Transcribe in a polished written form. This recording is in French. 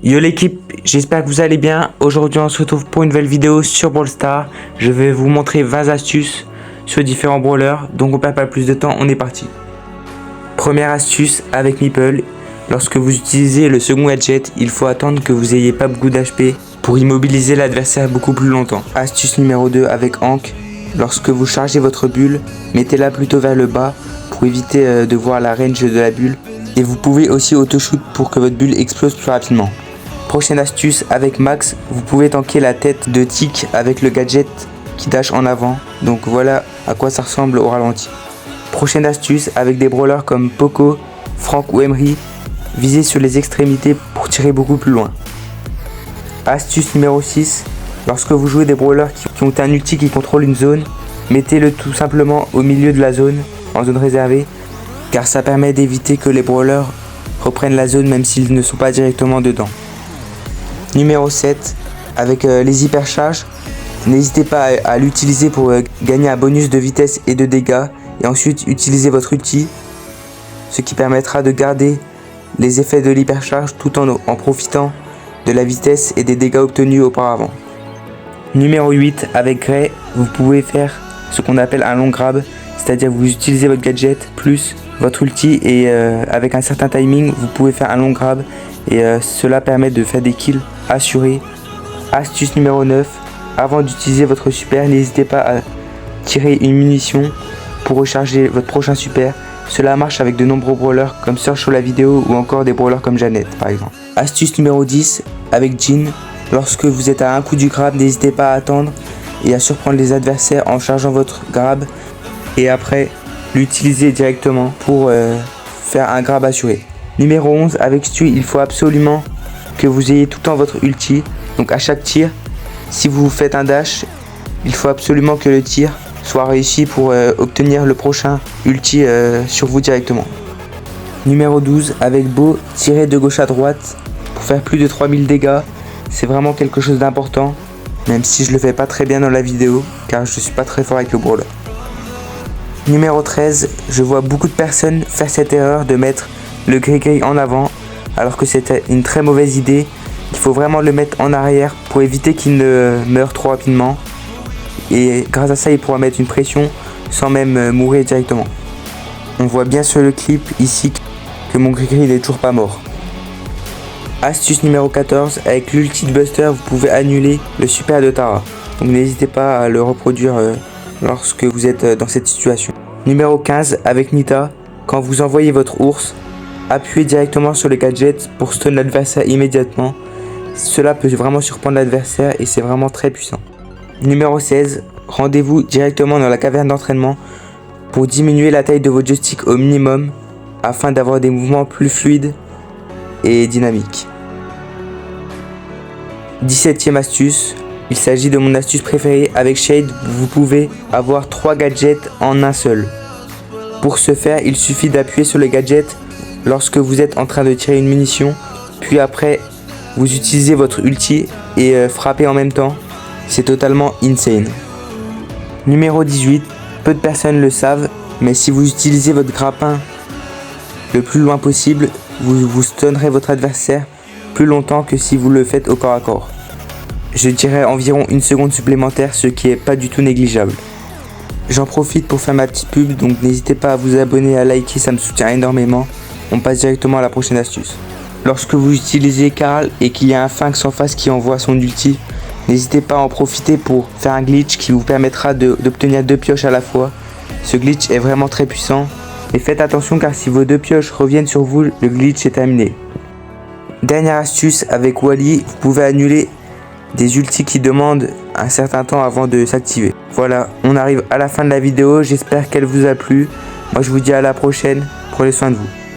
Yo l'équipe, j'espère que vous allez bien. Aujourd'hui on se retrouve pour une nouvelle vidéo sur Brawl Stars. Je vais vous montrer 20 astuces sur différents brawlers. Donc on perd pas plus de temps, on est parti. Première astuce avec Meeple. Lorsque vous utilisez le second gadget, il faut attendre que vous ayez pas beaucoup d'HP pour immobiliser l'adversaire beaucoup plus longtemps. Astuce numéro 2 avec Hank. Lorsque vous chargez votre bulle, mettez-la plutôt vers le bas pour éviter de voir la range de la bulle. Et vous pouvez aussi auto-shoot pour que votre bulle explose plus rapidement. Prochaine astuce avec Max, vous pouvez tanker la tête de Tick avec le gadget qui dash en avant. Donc voilà à quoi ça ressemble au ralenti. Prochaine astuce avec des brawlers comme Poco, Frank ou Emery, visez sur les extrémités pour tirer beaucoup plus loin. Astuce numéro 6, lorsque vous jouez des brawlers qui ont un ulti qui contrôle une zone, mettez-le tout simplement au milieu de la zone, en zone réservée, car ça permet d'éviter que les brawlers reprennent la zone même s'ils ne sont pas directement dedans. Numéro 7, avec les hypercharges, n'hésitez pas à l'utiliser pour gagner un bonus de vitesse et de dégâts, et ensuite utilisez votre ulti, ce qui permettra de garder les effets de l'hypercharge tout en profitant de la vitesse et des dégâts obtenus auparavant. Numéro 8, avec Gray, vous pouvez faire ce qu'on appelle un long grab, c'est-à-dire vous utilisez votre gadget plus votre ulti et avec un certain timing vous pouvez faire un long grab et cela permet de faire des kills assurés. Astuce numéro 9, avant d'utiliser votre super, n'hésitez pas à tirer une munition pour recharger votre prochain super. Cela marche avec de nombreux brawlers comme Search sur la vidéo ou encore des brawlers comme Jeannette par exemple. Astuce numéro 10 avec Jean, lorsque vous êtes à un coup du grab, n'hésitez pas à attendre et à surprendre les adversaires en chargeant votre grab et après l'utiliser directement pour faire un grab assuré. Numéro 11 avec Stu, il faut absolument que vous ayez tout le temps votre ulti, donc à chaque tir, si vous faites un dash, il faut absolument que le tir soit réussi pour obtenir le prochain ulti sur vous directement. Numéro 12 avec Bo, tirez de gauche à droite pour faire plus de 3000 dégâts, c'est vraiment quelque chose d'important, même si je le fais pas très bien dans la vidéo car je suis pas très fort avec le brawler. Numéro 13, je vois beaucoup de personnes faire cette erreur de mettre le gris-gris en avant alors que c'était une très mauvaise idée. Il faut vraiment le mettre en arrière pour éviter qu'il ne meure trop rapidement et grâce à ça il pourra mettre une pression sans même mourir directement. On voit bien sur le clip ici que mon gris-gris n'est toujours pas mort. Astuce numéro 14, avec l'ulti de Buster vous pouvez annuler le super de Tara, donc n'hésitez pas à le reproduire lorsque vous êtes dans cette situation. Numéro 15 avec Nita, quand vous envoyez votre ours, appuyez directement sur le gadget pour stun l'adversaire immédiatement. Cela peut vraiment surprendre l'adversaire et c'est vraiment très puissant. Numéro 16, rendez-vous directement dans la caverne d'entraînement pour diminuer la taille de votre joystick au minimum afin d'avoir des mouvements plus fluides et dynamiques. 17e astuce, il s'agit de mon astuce préférée. Avec Shade, vous pouvez avoir 3 gadgets en un seul. Pour ce faire, il suffit d'appuyer sur le gadget lorsque vous êtes en train de tirer une munition, puis après vous utilisez votre ulti et frappez en même temps. C'est totalement insane. Numéro 18, peu de personnes le savent, mais si vous utilisez votre grappin le plus loin possible, vous stunnerez votre adversaire plus longtemps que si vous le faites au corps à corps. Je dirais environ une seconde supplémentaire, ce qui est pas du tout négligeable. J'en profite pour faire ma petite pub, donc n'hésitez pas à vous abonner, à liker, ça me soutient énormément. On passe directement à la prochaine astuce. Lorsque vous utilisez Carl et qu'il y a un Finks en face qui envoie son ulti, n'hésitez pas à en profiter pour faire un glitch qui vous permettra d'obtenir 2 pioches à la fois. Ce glitch est vraiment très puissant. Et faites attention car si vos 2 pioches reviennent sur vous, le glitch est terminé. Dernière astuce avec Wally, vous pouvez annuler des ultis qui demandent un certain temps avant de s'activer. Voilà, on arrive à la fin de la vidéo, j'espère qu'elle vous a plu. Moi je vous dis à la prochaine, prenez soin de vous.